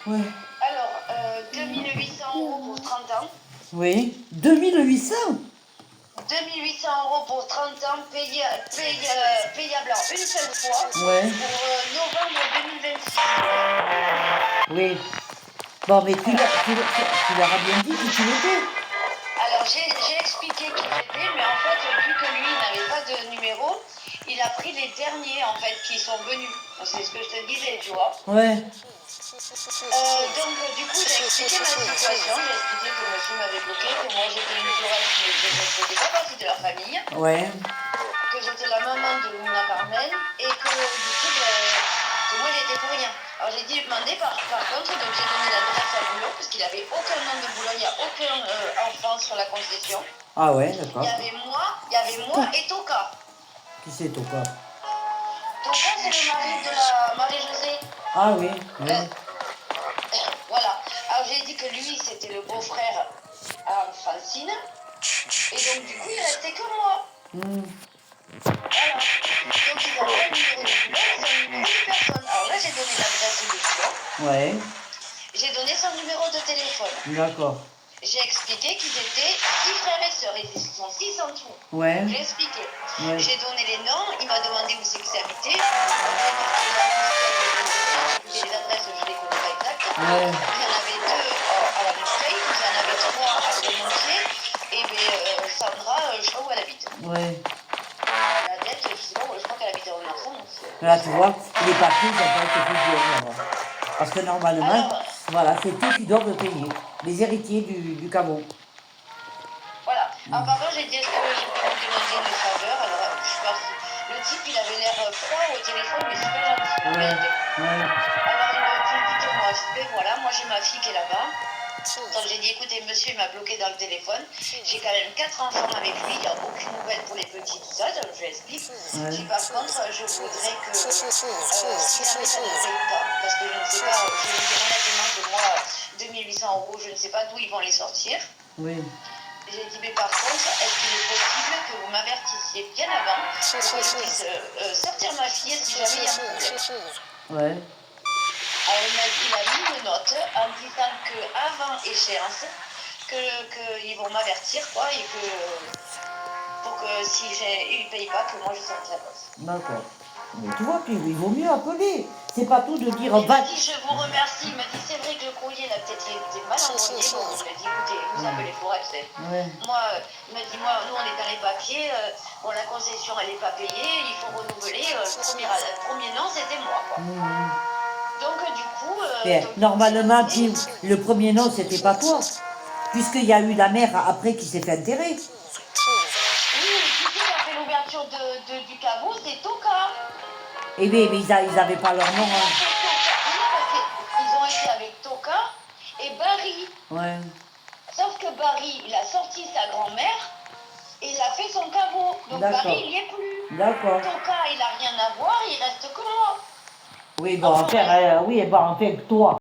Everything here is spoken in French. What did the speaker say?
Ouais. Alors, 2800 € pour 30 ans. Oui. 2800 2800 € pour 30 ans, payable en une seule fois. Ouais. Pour novembre 2026. Oui. Bon, mais tu leur as bien dit qui tu étais. Alors, j'ai expliqué qui j'étais, mais en fait, vu que lui n'avait pas de numéro, il a pris les derniers, en fait, qui sont venus. C'est ce que je te disais, tu vois. Ouais. Donc, du coup, j'ai expliqué ma situation. J'ai expliqué que monsieur m'avait bloqué, que moi, j'étais une touriste, mais que je ne faisais pas partie de leur famille. Ouais. Que j'étais la maman de Luna Carmen, et que, du coup, que moi, j'étais pour rien. Alors, j'ai dit demander, par contre, donc j'ai donné l'adresse à Boulon, parce qu'il n'avait aucun nom de Boulon, il n'y a aucun enfant sur la concession. Ah ouais, d'accord. Il y avait moi et Toka. Qui c'est Toka? Toka, c'est le mari de la Marie-Josée. Ah oui, oui. Voilà. Alors j'ai dit que lui, c'était le beau-frère à Francine. Et donc du coup, il restait que moi. Hmm. Voilà. Donc ils ont pas le numéro de Boulon, ils ont le numéro de personne. Alors là, j'ai donné l'adresse de Boulon. Ouais. J'ai donné son numéro de téléphone. D'accord. J'ai expliqué qu'ils étaient 6 frères et sœurs. Ils sont 6 en tout. Ouais. J'ai expliqué. Ouais. J'ai donné les noms. Il m'a demandé où c'est qu'ils habitaient. Les adresses, je les connais pas exactes. Ouais. Il y en avait 2 à la Marseille. Il y en avait 3 à Grémontier. Et Sandra, je sais pas où elle habite. Ouais. La dette, je sais pas où. Je crois qu'elle habitait en Marseille. Là, tu vois, les papiers, ils n'ont pas été payés là-bas. Parce que normalement, Alors, voilà, c'est eux qui doivent payer. Les héritiers du caveau. voilà. Alors, par contre, j'ai dit, est-ce que je peux vous demander une faveur? Alors, je sais pas si... Le type, il avait l'air froid au téléphone, mais super gentil. Ouais. Ouais. Alors, il m'a dit, dites-moi, voilà, moi j'ai ma fille qui est là-bas. Donc j'ai dit, écoutez, monsieur, il m'a bloqué dans le téléphone. J'ai quand même 4 enfants avec lui, il n'y a aucune nouvelle pour les petits, tout ça, donc je lui explique. Ouais. J'ai par contre, je voudrais que, si jamais ça ne paye pas, parce que je ne sais pas, je lui dis honnêtement que moi, 2800 €, je ne sais pas d'où ils vont les sortir. Oui. J'ai dit, mais par contre, est-ce qu'il est possible que vous m'avertissiez bien avant pour que je puisse sortir ma fille si jamais il y a un problème? Ouais. Alors il a mis une note en disant qu'avant échéance, qu'ils vont m'avertir, quoi, et que pour que si ils ne payent pas, que moi je sorte la bosse. D'accord. Mais tu vois, il vaut mieux appeler. C'est pas tout de dire Il m'a dit, je vous remercie. Il m'a dit, c'est vrai que le courrier, là, peut-être été mal envoyé. Bon, je lui ai dit, écoutez, vous appelez pour elle, c'est... Ouais. Moi, il m'a dit, nous, on est dans les papiers. Bon, la concession, elle n'est pas payée. Il faut renouveler. Le premier nom, c'était moi, quoi. Donc, du coup... normalement, le premier nom, c'était pas toi. Puisqu'il y a eu la mère après qui s'est fait enterrer. Oui, mais qui c'est qui a fait l'ouverture du caveau? C'est Toka. Eh bien, mais ils n'avaient pas leur nom. Hein. Ils ont été avec Toka et Barry. Ouais. Sauf que Barry, il a sorti sa grand-mère et il a fait son caveau. Donc Barry, il n'y est plus. D'accord. Toka, il n'a rien à voir, il reste que moi. Oui, bon, en fait, toi.